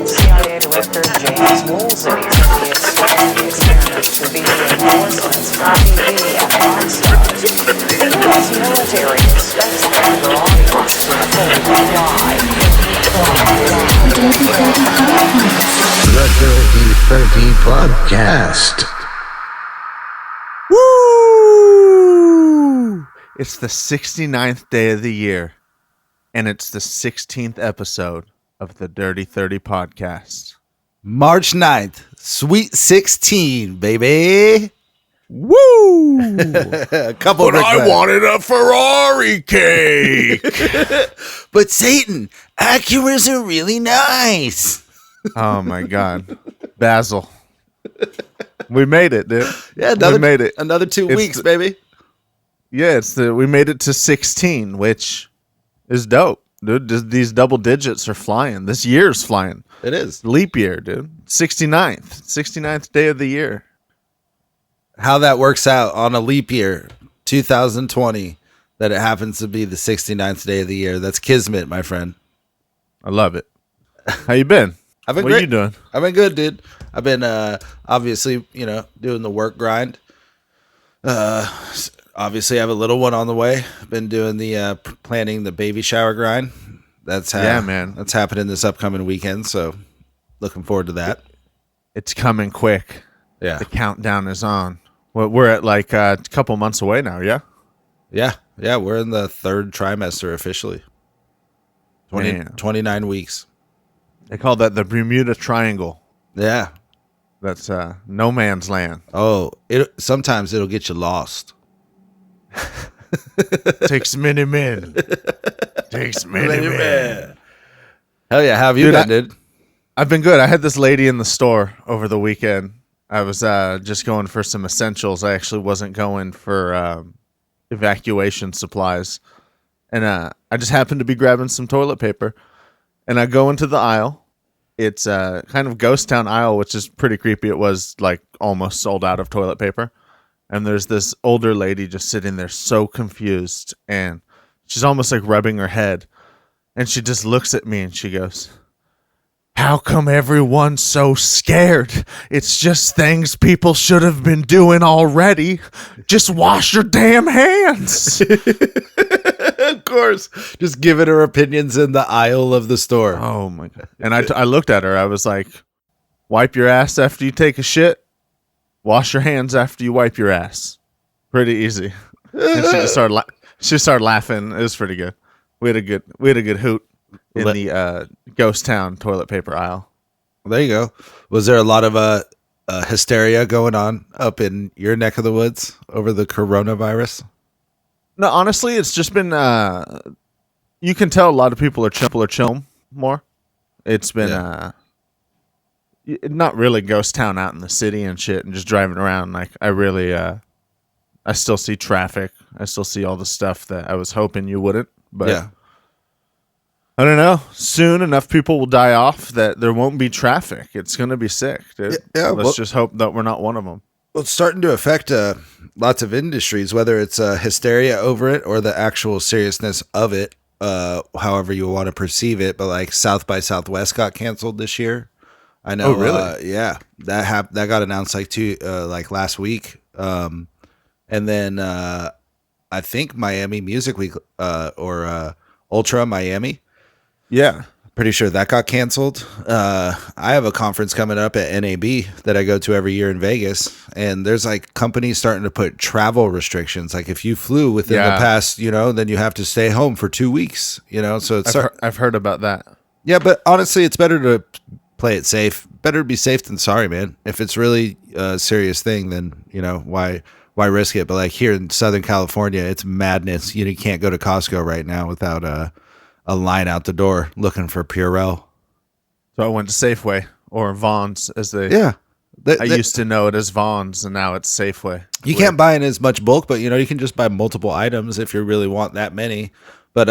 CIA Director James Woolsey said he expected the experiments to be reinforcements for TV and rock stars. The U.S. military expects the younger audience to fully fly. The Dirty 30 Podcast. Woo! It's the 69th day of the year, and it's the 16th episode of the Dirty 30 Podcast. March 9th, Sweet 16, baby. Woo! A couple But I wanted a Ferrari cake. But Satan, Acuras are really nice. Oh my God. Basil. We made it, dude. Yeah, we made it. Another 2 It's weeks, baby. Yeah, we made it to 16, which is dope, dude. These double digits are flying. This year's flying. It is. Leap year, dude. 69th day of the year. How that works out on a leap year, 2020, that it happens to be the 69th day of the year. That's kismet, my friend. I love it. How you been? I've been what great. Are you doing? I've been good, dude. I've been obviously, doing the work grind. Obviously, I have a little one on the way. I've been doing the planning the baby shower grind. That's man. That's happening this upcoming weekend. So, looking forward to that. It's coming quick. Yeah, The countdown is on. We're at like a couple months away now. Yeah. yeah. We're in the third trimester officially. 29 weeks. They call that the Bermuda Triangle. Yeah. That's no man's land. Oh, sometimes it'll get you lost. Takes many men. Takes many men. Hell yeah! How have you been, dude? I've been good. I had this lady in the store over the weekend. I was just going for some essentials. I actually wasn't going for evacuation supplies. And I just happened to be grabbing some toilet paper. And I go into the aisle. It's kind of ghost town aisle, which is pretty creepy. It was like almost sold out of toilet paper. And there's this older lady just sitting there so confused. And she's almost like rubbing her head. And she just looks at me and she goes, "How come everyone's so scared? It's just things people should have been doing already. Just wash your damn hands." Of course. Just giving her opinions in the aisle of the store. Oh my God. And I looked at her. I was like, "Wipe your ass after you take a shit. Wash your hands after you wipe your ass." Pretty easy. And she started laughing. It was pretty good. We had a good hoot in the ghost town toilet paper aisle. Well, there you go. Was there a lot of hysteria going on up in your neck of the woods over the coronavirus? No, honestly, it's just been. You can tell a lot of people are chill more. It's been not really ghost town out in the city and shit, and just driving around. Like I really, I still see traffic. I still see all the stuff that I was hoping you wouldn't. But Yeah. I don't know. Soon enough people will die off that there won't be traffic. It's gonna be sick, dude. Yeah, Let's just hope that we're not one of them. Well, it's starting to affect lots of industries, whether it's hysteria over it or the actual seriousness of it, however you want to perceive it. But like South by Southwest got canceled this year. I know. Oh, really? Yeah, that got announced like last week. And then I think Miami Music Week or Ultra Miami. Yeah. Pretty sure that got canceled. I have a conference coming up at NAB that I go to every year in Vegas, and there's like companies starting to put travel restrictions. Like if you flew within the past, then you have to stay home for 2 weeks. So it's I've heard about that. yeah, but honestly, it's better to play it safe. Better to be safe than sorry, man. If it's really a serious thing, then why risk it? But like here in Southern California, it's madness. You can't go to Costco right now without a line out the door looking for Purell. So I went to Safeway or Vons as they. Yeah. I used to know it as Vons, and now it's Safeway. You can't buy in as much bulk, but you can just buy multiple items if you really want that many. But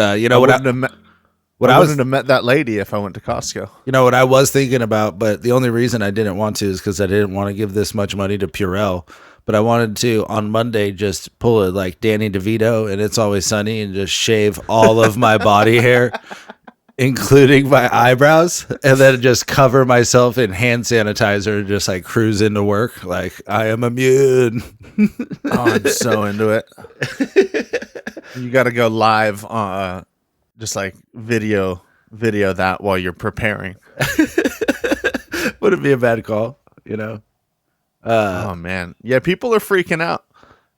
What I I wouldn't was, have met that lady if I went to Costco. you know, what I was thinking about, but the only reason I didn't want to is because I didn't want to give this much money to Purell. But I wanted to on Monday just pull it like Danny DeVito and It's Always Sunny and just shave all of my body hair, including my eyebrows, and then just cover myself in hand sanitizer and just like cruise into work like I am immune. Oh, I'm so into it. You got to go live, just like video that while you're preparing. Wouldn't be a bad call, you know. Oh man, yeah, people are freaking out.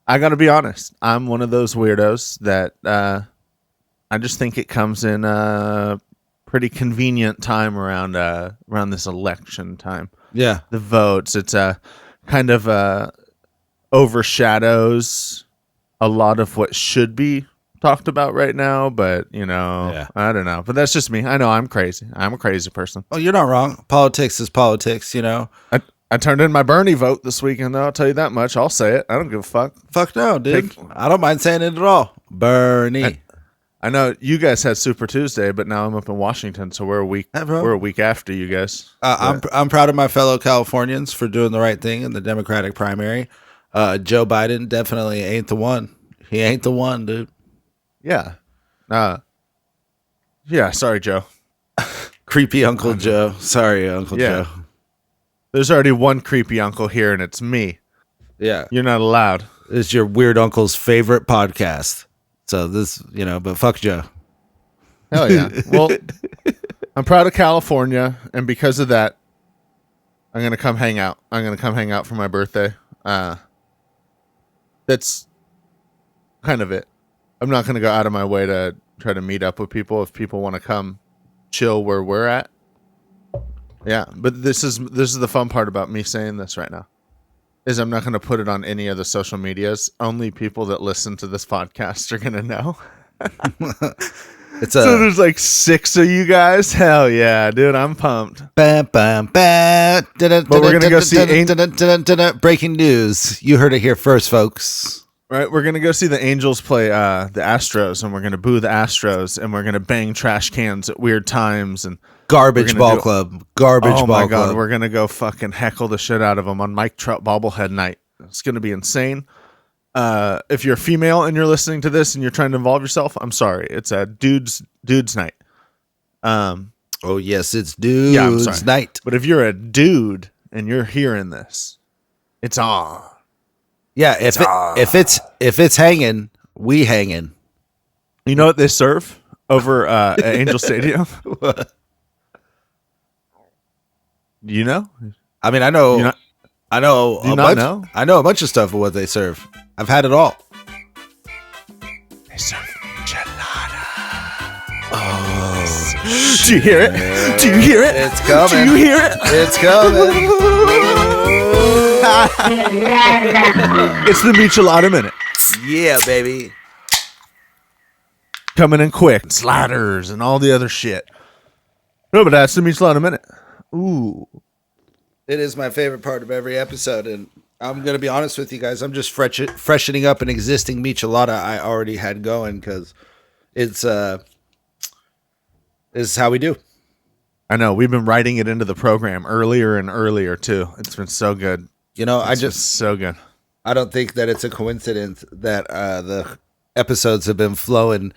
I got to be honest. I'm one of those weirdos that I just think it comes in a pretty convenient time around this election time. Yeah. The votes, it's kind of overshadows a lot of what should be talked about right now, but Yeah. I don't know. But that's just me. I know I'm crazy. I'm a crazy person. Oh, you're not wrong. Politics is politics, you know. I turned in my Bernie vote this weekend, though. I'll tell you that much. I'll say it. I don't give a fuck. Fuck no, dude. I don't mind saying it at all. Bernie. I know you guys had Super Tuesday, but now I'm up in Washington, so we're a week. Hey, bro. We're a week after you guys. I'm proud of my fellow Californians for doing the right thing in the Democratic primary. Joe Biden definitely ain't the one. He ain't the one, dude. Yeah. Yeah. Sorry, Joe. Creepy Uncle Joe. Sorry, Uncle Yeah. Joe. There's already one creepy uncle here, and it's me. Yeah. You're not allowed. It's your weird uncle's favorite podcast. So this, but fuck Joe. Hell yeah. Well, I'm proud of California, and because of that, I'm gonna come hang out. I'm gonna come hang out for my birthday. That's kind of it. I'm not gonna go out of my way to try to meet up with people if people want to come chill where we're at. Yeah, but this is the fun part about me saying this right now. Is I'm not going to put it on any of the social medias. Only people that listen to this podcast are going to know. So there's like 6 of you guys. Hell yeah, dude, I'm pumped. But we're going to go see breaking news. You heard it here first, folks. Right, we're going to go see the Angels play the Astros, and we're going to boo the Astros, and we're going to bang trash cans at weird times, and Garbage ball club. Garbage ball club. Oh my god, we're going to go fucking heckle the shit out of them on Mike Trout bobblehead night. It's going to be insane. If you're a female and you're listening to this and you're trying to involve yourself, I'm sorry. It's a dude's night. Oh yes, it's dude's night. But if you're a dude and you're hearing this, it's on. Yeah, if it's hanging, we hanging. You know what they serve over at Angel Stadium? What? You know? I mean, I know. I know. Do you not know? I know a bunch of stuff of what they serve. I've had it all. They serve enchilada. Oh, do you hear it? Do you hear it? It's coming. Do you hear it? It's coming. It's the Michelada Minute. Yeah, baby. Coming in quick. Sliders and all the other shit. No, but that's the Michelada Minute. Ooh. It is my favorite part of every episode, and I'm going to be honest with you guys. I'm just freshening up an existing Michelada I already had going because it's how we do. I know. We've been writing it into the program earlier and earlier, too. It's been so good. So good. I don't think that it's a coincidence that the episodes have been flowing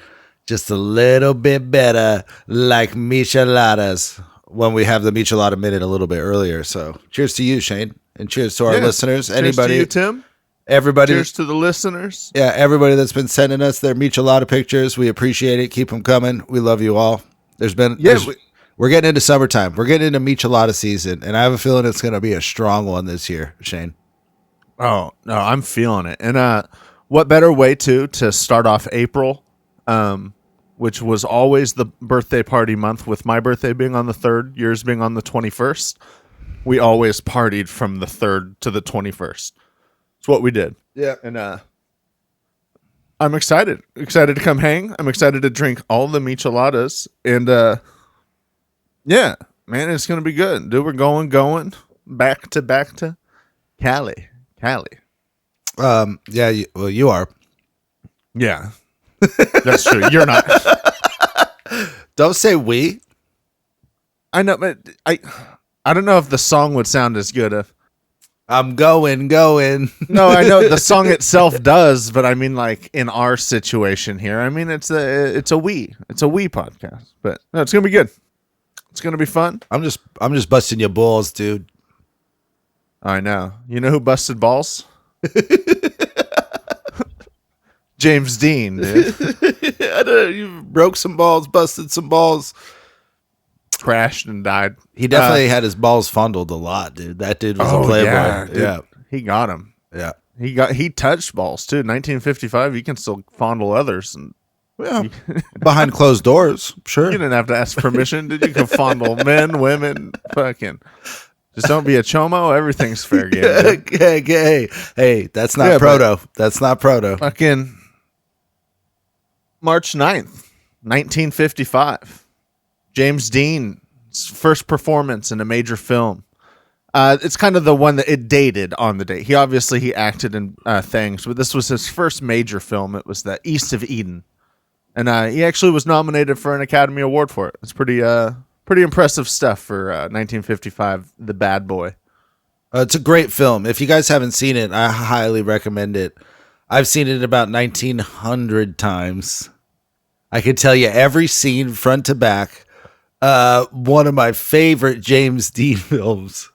just a little bit better like Micheladas when we have the Michelada Minute a little bit earlier. So cheers to you, Cheyne, and cheers to our listeners. Cheers Anybody, to you, Tim. everybody. Cheers to the listeners. Yeah, everybody that's been sending us their Michelada pictures. We appreciate it. Keep them coming. We love you all. We're getting into summertime. We're getting into Michelada season, and I have a feeling it's going to be a strong one this year, Cheyne. Oh, no, I'm feeling it. And what better way to start off April, which was always the birthday party month, with my birthday being on the 3rd, yours being on the 21st. We always partied from the 3rd to the 21st. It's what we did. Yeah. And I'm excited to come hang. I'm excited to drink all the micheladas. And yeah, man, it's going to be good. Dude, we're going back to Cali. Yeah, you are. Yeah, that's true. You're not. Don't say we. I know, but I don't know if the song would sound as good if. I'm going. No, I know the song itself does, but I mean, like in our situation here, I mean, it's a we podcast, but no, it's gonna be good. It's gonna be fun. I'm just busting your balls, dude. I know. You know who busted balls? James Dean, dude. I don't know. You broke some balls, busted some balls. Crashed and died. He definitely had his balls fondled a lot, dude. That dude was a playboy. Yeah, dude. He got him. Yeah. He touched balls too. 1955, you can still fondle others, and Behind closed doors, sure. you didn't have to ask permission. Did you can fondle men, women, fucking. Just don't be a chomo. Everything's fair game. Hey, that's not proto. That's not proto. Fucking March 9th, 1955. James Dean's first performance in a major film. It's kind of the one that it dated on the date. He acted in things, but this was his first major film. It was the East of Eden, and he actually was nominated for an Academy Award for it. It's pretty impressive stuff for 1955. The Bad Boy. It's a great film. If you guys haven't seen it, I highly recommend it. I've seen it about 1,900 times. I could tell you every scene front to back. One of my favorite James Dean films.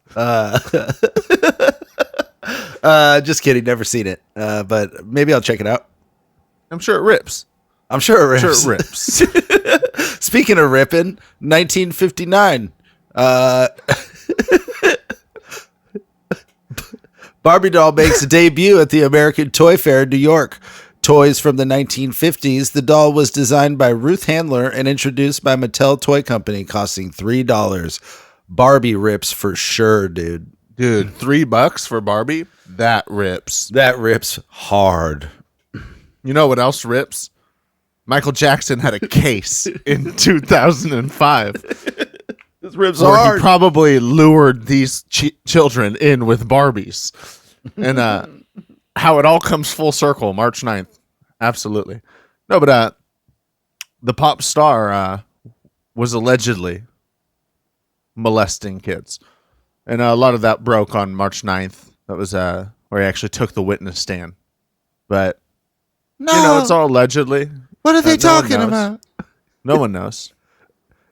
Just kidding, never seen it. But maybe I'll check it out. I'm sure it rips. Speaking of ripping, 1959. Barbie doll makes a debut at the American Toy Fair in New York. Toys from the 1950s, the doll was designed by Ruth Handler and introduced by Mattel Toy Company, costing $3. Barbie rips for sure, dude. Dude, $3 for Barbie? That rips. That rips hard. You know what else rips? Michael Jackson had a case in 2005. This rips where hard. He probably lured these children in with Barbies. And how it all comes full circle, March 9th. Absolutely. No, but the pop star was allegedly molesting kids. And a lot of that broke on March 9th. That was where he actually took the witness stand. But, it's all allegedly. What are they talking about? No one knows.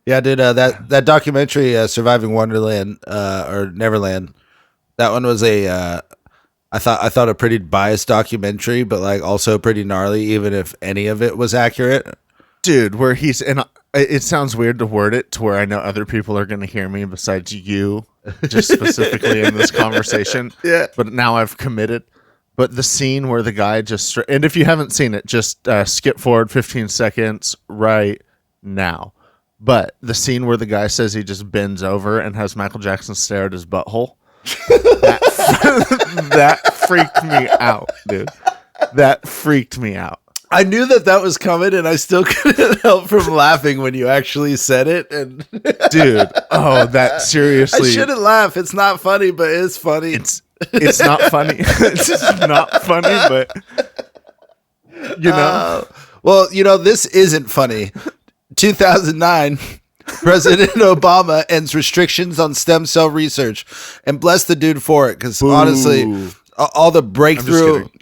Yeah, dude, that documentary, Surviving Wonderland, or Neverland, that one was I thought a pretty biased documentary, but like also pretty gnarly, even if any of it was accurate. Dude, where he's and it sounds weird to word it to where I know other people are going to hear me besides you, just specifically in this conversation. Yeah. But now I've committed. But the scene where the guy just and if you haven't seen it, just skip forward 15 seconds right now. But the scene where the guy says he just bends over and has Michael Jackson stare at his butthole. That freaked me out, dude. That freaked me out. I knew that was coming, and I still couldn't help from laughing when you actually said it. And dude, that seriously. I shouldn't laugh. It's not funny, but it's funny. It's not funny. It's just not funny, but well, this isn't funny. 2009. President Obama ends restrictions on stem cell research, and bless the dude for it, because honestly, all the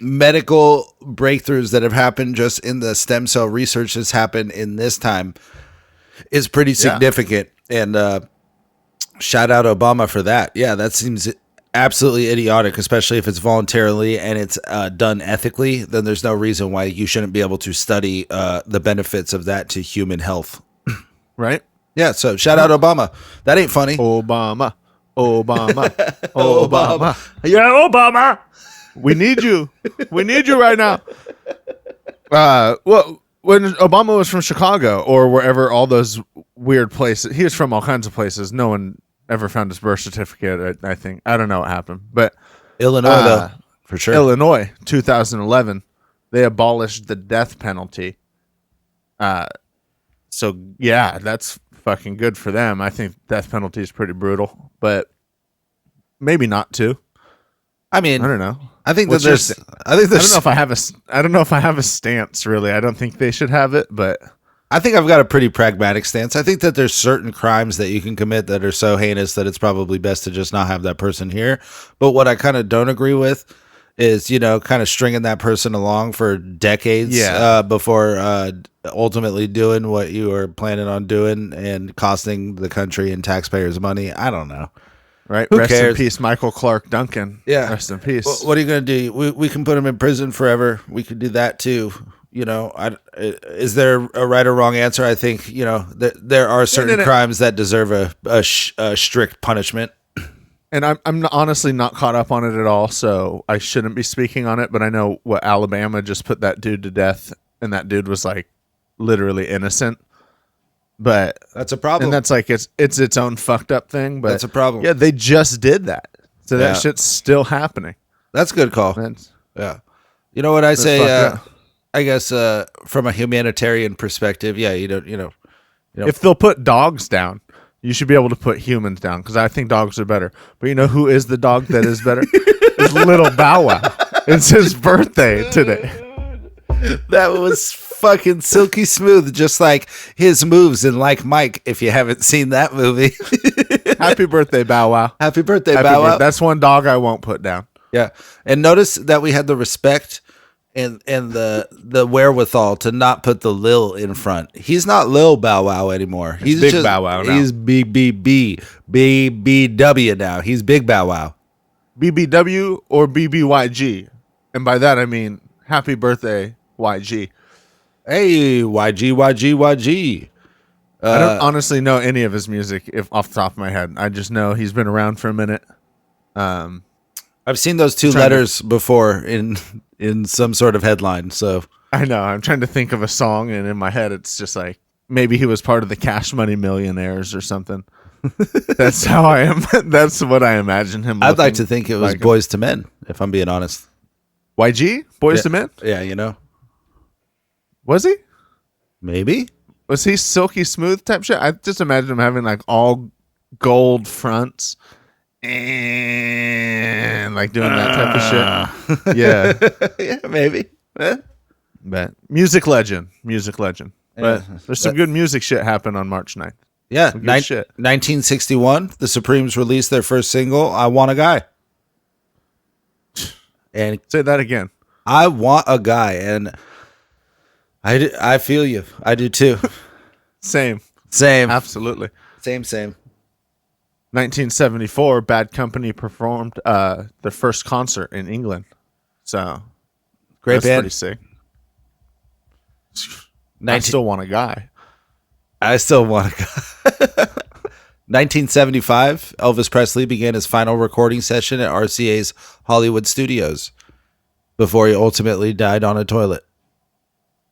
medical breakthroughs that have happened just in the stem cell research that's happened in this time is pretty significant. And shout out Obama for that. Yeah, that seems absolutely idiotic, especially if it's voluntarily and it's done ethically. Then there's no reason why you shouldn't be able to study the benefits of that to human health. Right? Yeah, so shout out Obama. That ain't funny. Obama. Obama. Yeah, Obama. We need you. We need you right now. Well, when Obama was from Chicago or wherever all those weird places, he was from all kinds of places. No one ever found his birth certificate, I think. I don't know what happened. But Illinois, though, for sure. Illinois, 2011, they abolished the death penalty. So, yeah, that's fucking good for them. I think death penalty is pretty brutal, but maybe not too. I mean, I don't know. I don't know if I have a stance really. I don't think they should have it, but I think I've got a pretty pragmatic stance. I think that there's certain crimes that you can commit that are so heinous that it's probably best to just not have that person here. But what I kind of don't agree with is, kind of stringing that person along for decades before ultimately doing what you were planning on doing and costing the country and taxpayers money. I don't know. Right. Who Rest cares? in peace, Michael Clark Duncan. Yeah. Rest in peace. What are you going to do? We can put him in prison forever. We could do that too. Is there a right or wrong answer? I think, there are certain crimes that deserve a strict punishment. And I'm honestly not caught up on it at all, so I shouldn't be speaking on it. But I know what Alabama just put that dude to death, and that dude was like literally innocent. But that's a problem. And that's like it's its own fucked up thing. But that's a problem. Yeah, they just did that, so that shit's still happening. That's a good call. Yeah. You know what I say? I guess from a humanitarian perspective, you don't. If they'll put dogs down, you should be able to put humans down, because I think dogs are better. But you know who is the dog that is better? It's Little Bow Wow. It's his birthday today. That was fucking silky smooth, just like his moves in Like Mike, if you haven't seen that movie. Happy birthday, Bow Wow. Happy birthday, Bow Wow. That's one dog I won't put down. Yeah. And notice that we had the respect and the wherewithal to not put the Lil in front. He's not Lil Bow Wow anymore. He's Big Bow Wow now. He's BBW now. He's Big Bow Wow. BBW or BBYG. And by that I mean happy birthday, YG. Hey, YG. I don't honestly know any of his music off the top of my head. I just know he's been around for a minute. I've seen those two letters before in some sort of headline. So I know. I'm trying to think of a song, and in my head, it's just like maybe he was part of the Cash Money Millionaires or something. That's how I am. That's what I imagine him. I'd like to think it was Boys to Men, if I'm being honest. YG? Boys to Men? Yeah, Was he? Maybe. Was he silky smooth type shit? I just imagine him having like all gold fronts and like doing that type of shit. Yeah. Yeah, maybe. But music legend. But there's some good music shit happen on March 9th. Yeah, shit. 1961, the Supremes released their first single, I Want a Guy. And say that again. I want a guy, and I feel you. I do too. Same. Absolutely. Same. 1974, Bad Company performed their first concert in England. So great that's band. Pretty sick. I still want a guy. I still want a guy. 1975, Elvis Presley began his final recording session at RCA's Hollywood Studios before he ultimately died on a toilet.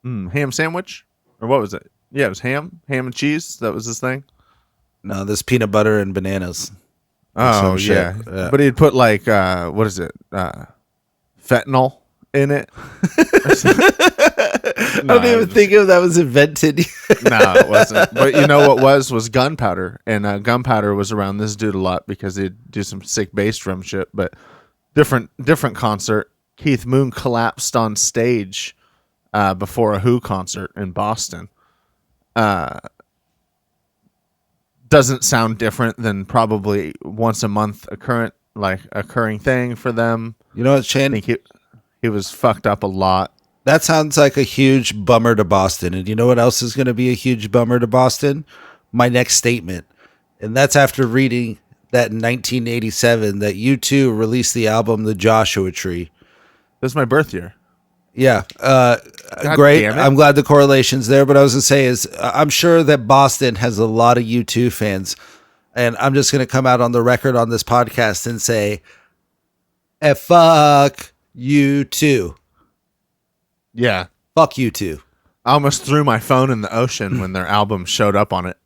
Ham sandwich? Or what was it? Yeah, it was ham and cheese. That was his thing. No, this peanut butter and bananas. Oh, yeah. But he'd put like, what is it? Fentanyl in it. I don't even think that was invented. No, it wasn't. But you know what was gunpowder. And gunpowder was around this dude a lot because he'd do some sick bass drum shit. But different concert. Keith Moon collapsed on stage before a Who concert in Boston. Doesn't sound different than probably once a month occurring thing for them. You know what, Cheyne? I think he was fucked up a lot. That sounds like a huge bummer to Boston. And you know what else is going to be a huge bummer to Boston? My next statement. And that's after reading that in 1987 that U2 released the album The Joshua Tree. This is my birth year. Yeah. Great. Damn it. I'm glad the correlation's there. But I was going to say is I'm sure that Boston has a lot of U2 fans. And I'm just going to come out on the record on this podcast and say, fuck U2. Yeah. Fuck U2. I almost threw my phone in the ocean when their album showed up on it.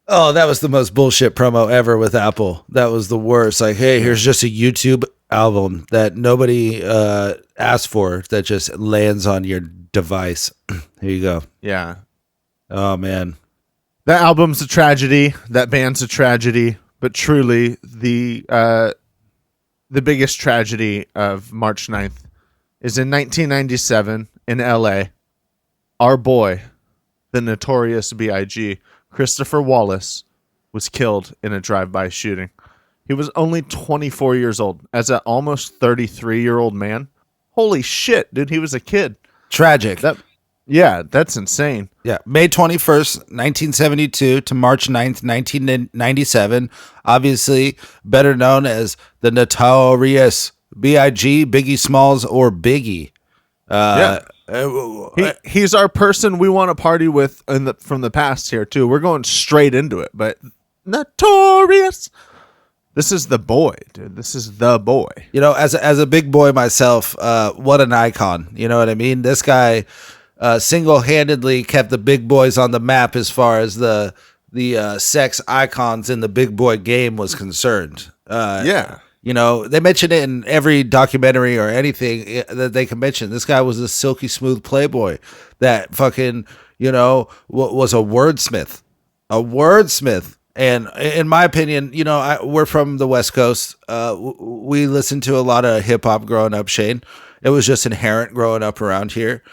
Oh, that was the most bullshit promo ever with Apple. That was the worst. Like, hey, here's just a YouTube album that nobody asked for that just lands on your device. Here you go. Yeah. Oh, man. That album's a tragedy. That band's a tragedy. But truly, the biggest tragedy of March 9th is in 1997 in LA. Our boy, the notorious B.I.G., Christopher Wallace, was killed in a drive-by shooting. He was only 24 years old. As an almost 33-year-old man, holy shit, dude, he was a kid. Tragic. Yeah, that's insane. Yeah, May 21st, 1972 to March 9th, 1997. Obviously, better known as the notorious B.I.G., Biggie Smalls, or Biggie. He's our person we want to party with from the past here, too. We're going straight into it, but notorious. This is the boy, dude. This is the boy. You know, as a big boy myself, what an icon. You know what I mean? This guy single-handedly kept the big boys on the map as far as the sex icons in the big boy game was concerned. Yeah. You know, they mention it in every documentary or anything that they can mention. This guy was a silky smooth playboy that fucking, you know, was a wordsmith. A wordsmith. And in my opinion, you know, we're from the West Coast. We listened to a lot of hip hop growing up, Cheyne. It was just inherent growing up around here.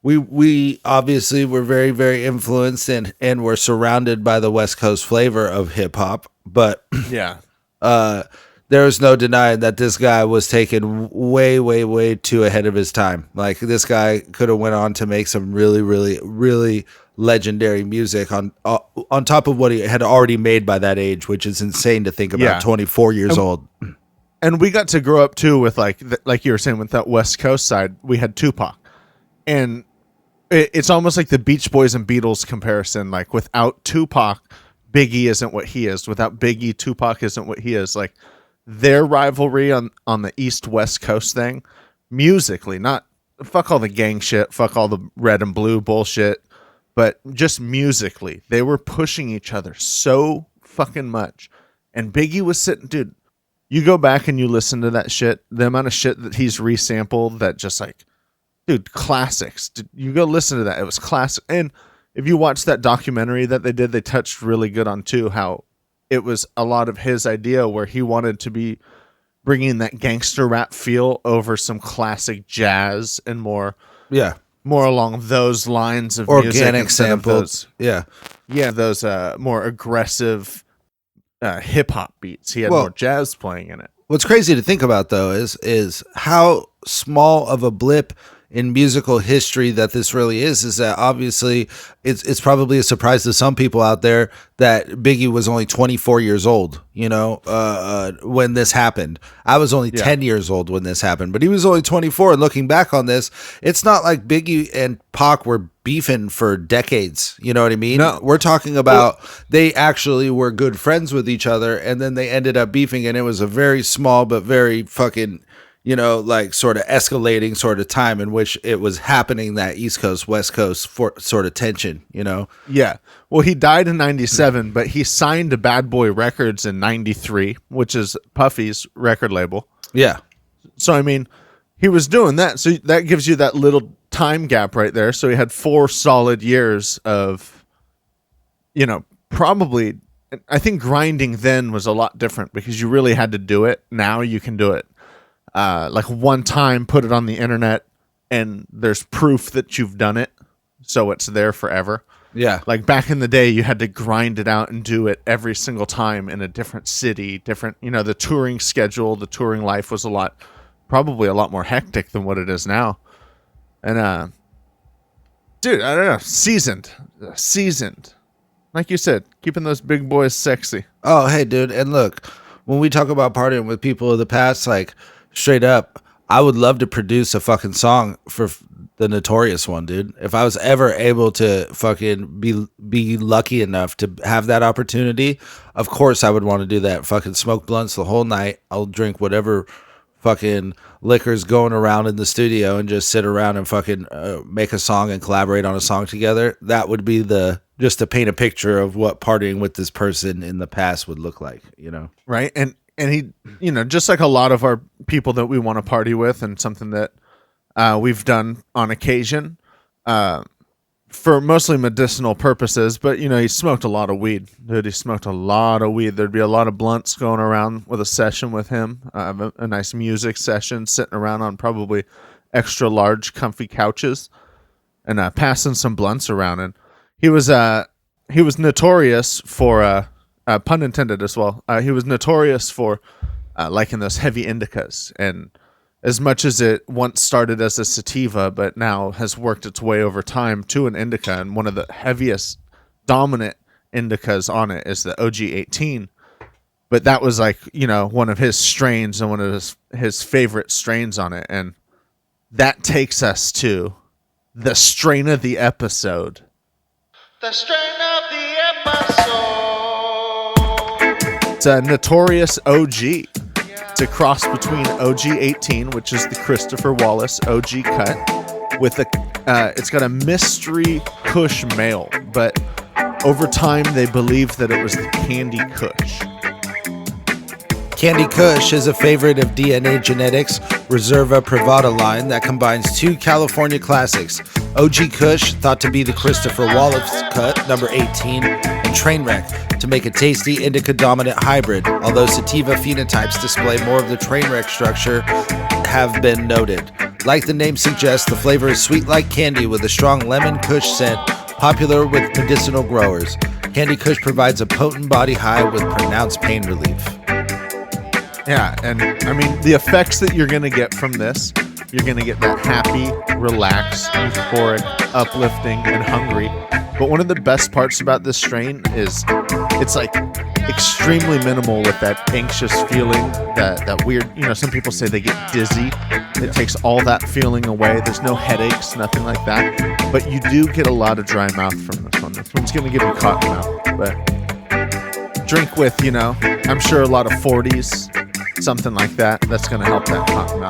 We obviously were very, very influenced and were surrounded by the West Coast flavor of hip hop. But yeah, there's no denying that this guy was taken way, way, way too ahead of his time. Like, this guy could have went on to make some really, really, really legendary music on top of what he had already made by that age, which is insane to think about. Yeah. 24 years old. And we got to grow up too with like you were saying with that West Coast side. We had Tupac, and it's almost like the Beach Boys and Beatles comparison. Like, without Tupac, Biggie isn't what he is. Without Biggie, Tupac isn't what he is. Like, their rivalry on the East West Coast thing, musically, not fuck all the gang shit, fuck all the red and blue bullshit, but just musically, they were pushing each other so fucking much. And Biggie was sitting, dude, you go back and you listen to that shit, the amount of shit that he's resampled, that just like, dude, classics. Dude, you go listen to that. It was classic. And if you watch that documentary that they did, they touched really good on too, how it was a lot of his idea where he wanted to be bringing that gangster rap feel over some classic jazz and more along those lines of organic samples. Yeah. Those more aggressive hip hop beats. He had more jazz playing in it. What's crazy to think about though is how small of a blip in musical history that this really is that obviously it's probably a surprise to some people out there that Biggie was only 24 years old, you know, when this happened. I was only 10 years old when this happened, but he was only 24. And looking back on this, it's not like Biggie and Pac were beefing for decades. You know what I mean? No. We're talking about they actually were good friends with each other, and then they ended up beefing, and it was a very small but very fucking, you know, like sort of escalating sort of time in which it was happening, that East Coast, West Coast sort of tension, you know? Yeah. Well, he died in 97, but he signed to Bad Boy Records in 93, which is Puffy's record label. Yeah. So, I mean, he was doing that. So that gives you that little time gap right there. So he had 4 solid years of, you know, probably, I think grinding then was a lot different because you really had to do it. Now you can do it. Like one time, put it on the internet, and there's proof that you've done it, so it's there forever. Yeah. Like back in the day, you had to grind it out and do it every single time in a different city, different, you know, the touring schedule, the touring life was probably a lot more hectic than what it is now. And, dude, I don't know, seasoned. Like you said, keeping those big boys sexy. Oh, hey, dude. And look, when we talk about partying with people of the past, like, straight up, I would love to produce a fucking song for the Notorious one, dude. If I was ever able to fucking be lucky enough to have that opportunity, of course I would want to do that. Fucking smoke blunts the whole night. I'll drink whatever fucking liquor's going around in the studio and just sit around and fucking make a song and collaborate on a song together. That would be just to paint a picture of what partying with this person in the past would look like, you know? Right. And he, you know, just like a lot of our people that we want to party with, and something that we've done on occasion for mostly medicinal purposes, but, you know, he smoked a lot of weed. Dude, he smoked a lot of weed. There'd be a lot of blunts going around with a session with him, a nice music session, sitting around on probably extra large, comfy couches and passing some blunts around. And He was notorious for pun intended as well. He was notorious for liking those heavy indicas, and as much as it once started as a sativa, but now has worked its way over time to an indica, and one of the heaviest dominant indicas on it is the OG18. But that was like, one of his strains and one of his favorite strains on it. And that takes us to the strain of the episode. The strain of the episode. It's a Notorious OG. It's a cross between OG18, which is the Christopher Wallace OG cut, with it's got a mystery Kush male, but over time they believed that it was the Candy Kush. Candy Kush is a favorite of DNA Genetics' Reserva Privata line that combines two California classics, OG Kush, thought to be the Christopher Wallace cut, number 18, and Trainwreck, to make a tasty indica-dominant hybrid, although sativa phenotypes display more of the Trainwreck structure have been noted. Like the name suggests, the flavor is sweet like candy with a strong lemon Kush scent, popular with medicinal growers. Candy Kush provides a potent body high with pronounced pain relief. Yeah, and I mean, the effects that you're going to get from this, you're going to get that happy, relaxed, euphoric, uplifting, and hungry. But one of the best parts about this strain is it's like extremely minimal with that anxious feeling, that weird, some people say they get dizzy. It takes all that feeling away. There's no headaches, nothing like that. But you do get a lot of dry mouth from this one. This one's going to give you cotton mouth. But drink with, I'm sure a lot of 40s, something like that. That's going to help that cotton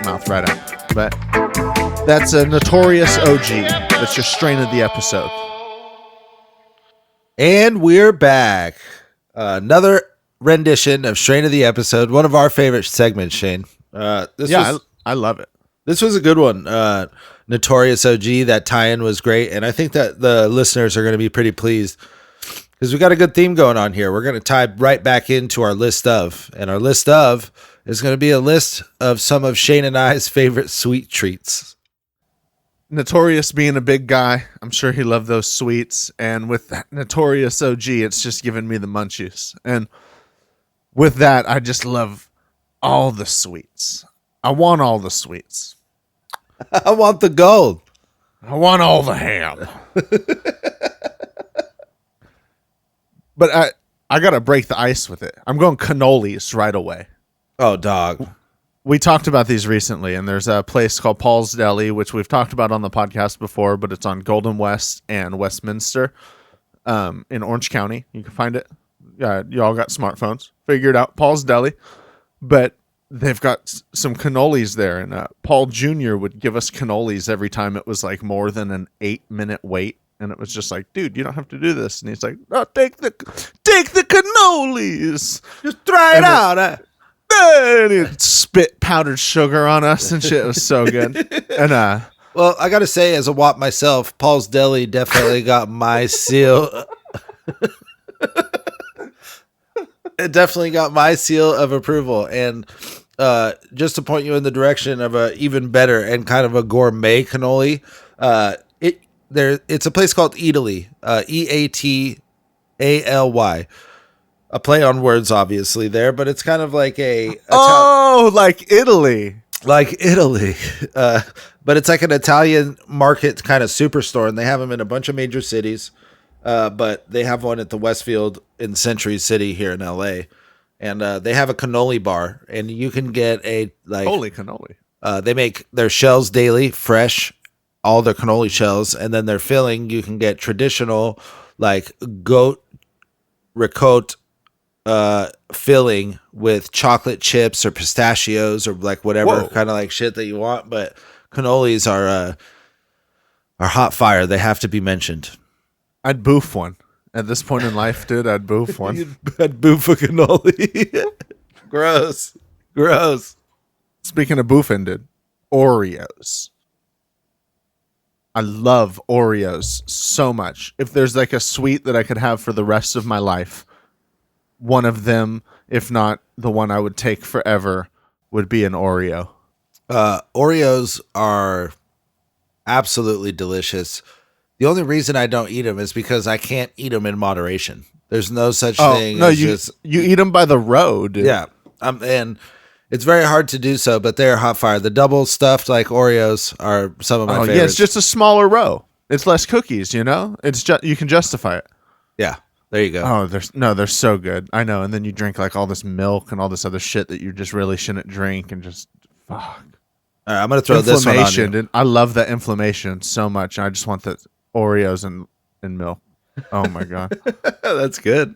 mouth right out. But that's a Notorious OG. That's your strain of the episode. And we're back. Another rendition of Strain of the Episode, one of our favorite segments, Shane. I love it. This was a good one. Notorious OG, that tie-in was great, and I think that the listeners are going to be pretty pleased because we got a good theme going on here. We're going to tie right back into our list of, and our list of is going to be a list of some of Shane and I's favorite sweet treats. Notorious being a big guy, I'm sure he loved those sweets, and with that Notorious OG, it's just giving me the munchies. And with that, I just love all the sweets. I want all the sweets. I want the gold. I want all the ham. But I got to break the ice with it. I'm going cannolis right away. Oh, dog. We talked about these recently, and there's a place called Paul's Deli, which we've talked about on the podcast before, but it's on Golden West and Westminster in Orange County. You can find it. Y'all got smartphones. Figure it out. Paul's Deli. But they've got some cannolis there, and Paul Jr. would give us cannolis every time it was like more than an 8-minute wait. And it was just like, dude, you don't have to do this. And he's like, no, take the cannolis. Just try it out. And he'd spit powdered sugar on us and shit. It was so good. And well, I got to say, as a WAP myself, Paul's Deli definitely got my seal. It definitely got my seal of approval. And just to point you in the direction of a even better and kind of a gourmet cannoli, it's a place called Eataly, Eataly, a play on words, obviously there, but it's kind of like like Italy, but it's like an Italian market kind of superstore, and they have them in a bunch of major cities. But they have one at the Westfield in Century City here in LA, and they have a cannoli bar, and you can get holy cannoli. They make their shells daily, fresh, all their cannoli shells, and then their filling you can get traditional like goat ricotta filling with chocolate chips or pistachios or like whatever kind of like shit that you want. But cannolis are hot fire. They have to be mentioned. I'd boof one at this point in life, dude. I'd boof one. I'd boof a cannoli. Gross. Speaking of boofing, dude, Oreos. I love Oreos so much. If there's like a sweet that I could have for the rest of my life, one of them, if not the one I would take forever, would be an Oreo. Oreos are absolutely delicious. The only reason I don't eat them is because I can't eat them in moderation. There's no such Oh thing. no, as you just, you eat them by the road. yeah. And it's very hard to do so, but they're hot fire. The double stuffed like Oreos are some of my favorites. Yeah, it's just a smaller row. It's less cookies, you know. It's just you can justify it. yeah. There you go. Oh, they're so good. I know. And then you drink like all this milk and all this other shit that you just really shouldn't drink, and just fuck. All right, I'm gonna throw this one on Inflammation. you. And I love that inflammation so much. I just want the Oreos and milk. Oh my god. That's good.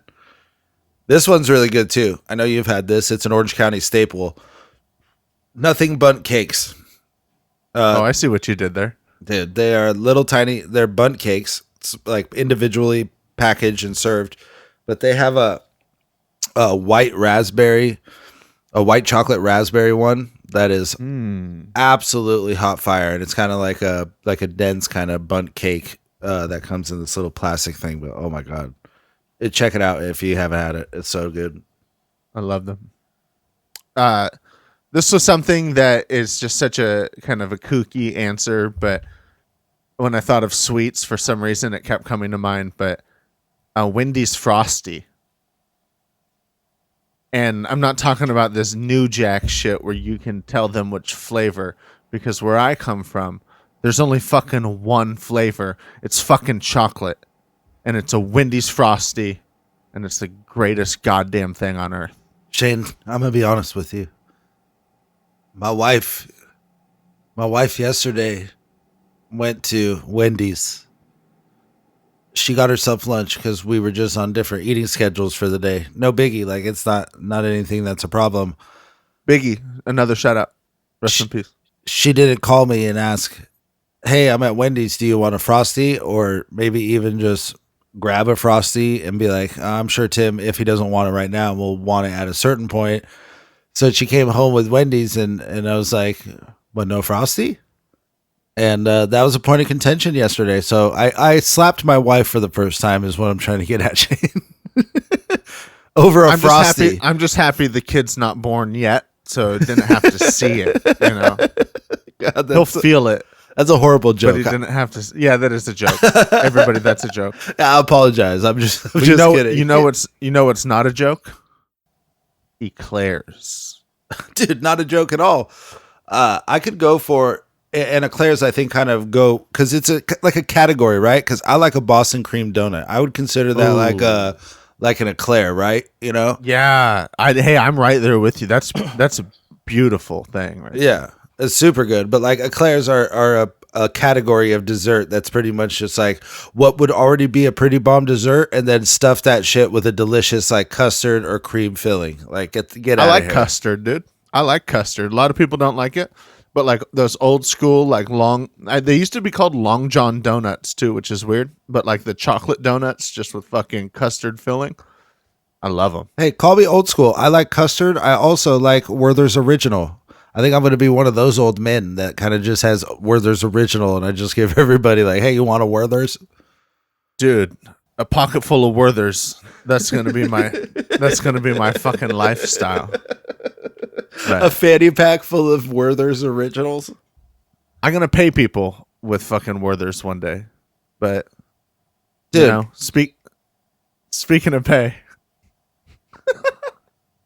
This one's really good too. I know you've had this. It's an Orange County staple. Nothing Bundt cakes. I see what you did there. Dude, they are little tiny. They're Bundt cakes. It's like individually packaged and served, but they have a white chocolate raspberry one that is absolutely hot fire, and it's kind of like a dense kind of Bundt cake that comes in this little plastic thing. But oh my god, check it out if you haven't had it. It's so good. I love them. This was something that is just such a kind of a kooky answer, but when I thought of sweets, for some reason, it kept coming to mind. But Wendy's Frosty. And I'm not talking about this New Jack shit where you can tell them which flavor, because where I come from, there's only fucking one flavor. It's fucking chocolate. And it's a Wendy's Frosty. And it's the greatest goddamn thing on earth. Cheyne, I'm gonna be honest with you. My wife yesterday went to Wendy's. She got herself lunch because we were just on different eating schedules for the day. No biggie, like it's not anything that's a problem. Biggie, another shout out. Rest in peace. She didn't call me and ask, "Hey, I'm at Wendy's. Do you want a Frosty?" Or maybe even just grab a Frosty and be like, "I'm sure Tim, if he doesn't want it right now, will want it at a certain point." So she came home with Wendy's, and I was like, "What, no Frosty?" And that was a point of contention yesterday. So I slapped my wife for the first time is what I'm trying to get at, Shane. Over a Frosty. I'm just happy the kid's not born yet, so it didn't have to see it. You know, God, he'll feel it, that's a horrible joke. but he didn't have to. Yeah, that is a joke. Everybody, that's a joke. I apologize. I'm just kidding. You know what's not a joke? Eclairs. Dude, not a joke at all. I could go for, and eclairs I think kind of go, because it's like a category, right? Because I like a Boston cream donut. I would consider that like an eclair, right? You know? Yeah. I'm right there with you. That's a beautiful thing, right? Yeah, it's super good. But like eclairs are a category of dessert that's pretty much just like what would already be a pretty bomb dessert, and then stuff that shit with a delicious like custard or cream filling. Like get out of here. I like custard, dude. I like custard. A lot of people don't like it, but like those old school like they used to be called Long John donuts too, which is weird. But like the chocolate donuts just with fucking custard filling, I love them. Hey, call me old school. I like custard. I also like Werther's Original. I think I'm going to be one of those old men that kind of just has Werther's Original, and I just give everybody like, "Hey, you want a Werther's?" Dude, a pocket full of Werther's. That's gonna be my fucking lifestyle. A fanny pack full of Werther's Originals. I'm gonna pay people with fucking Werther's one day, but dude, you know, speaking of pay.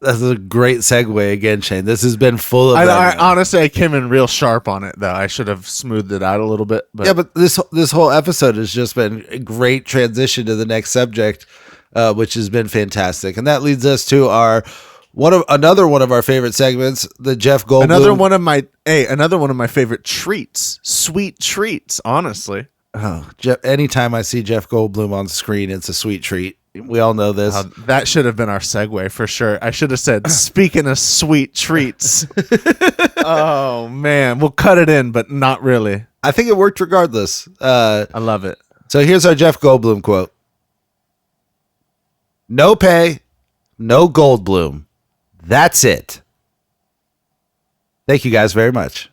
That's a great segue again, Shane. This has been full of. I honestly, I came in real sharp on it, though. I should have smoothed it out a little bit. But. Yeah, but this whole episode has just been a great transition to the next subject, which has been fantastic, and that leads us to another one of our favorite segments, the Jeff Goldblum. Another one of my favorite treats, sweet treats. Honestly, anytime I see Jeff Goldblum on screen, it's a sweet treat. We all know this. That should have been our segue for sure. I should have said, speaking of sweet treats. Oh, man. We'll cut it in, but not really. I think it worked regardless. I love it. So here's our Jeff Goldblum quote. "No pay, no Goldblum. That's it." Thank you guys very much.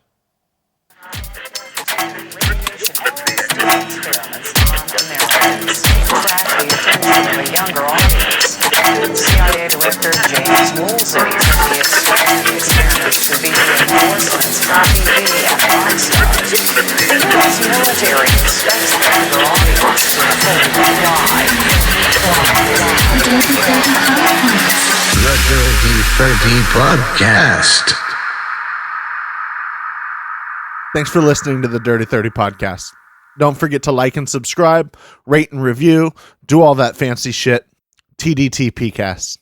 A younger audience. CIA Director James Woolsey said he expected the experiments to be reinforcements for TV and Fox stars. The U.S. military expects the younger audience Podcast. Thanks for listening to the Dirty 30 Podcast. Don't forget to like and subscribe, rate and review, do all that fancy shit. TDT PCast.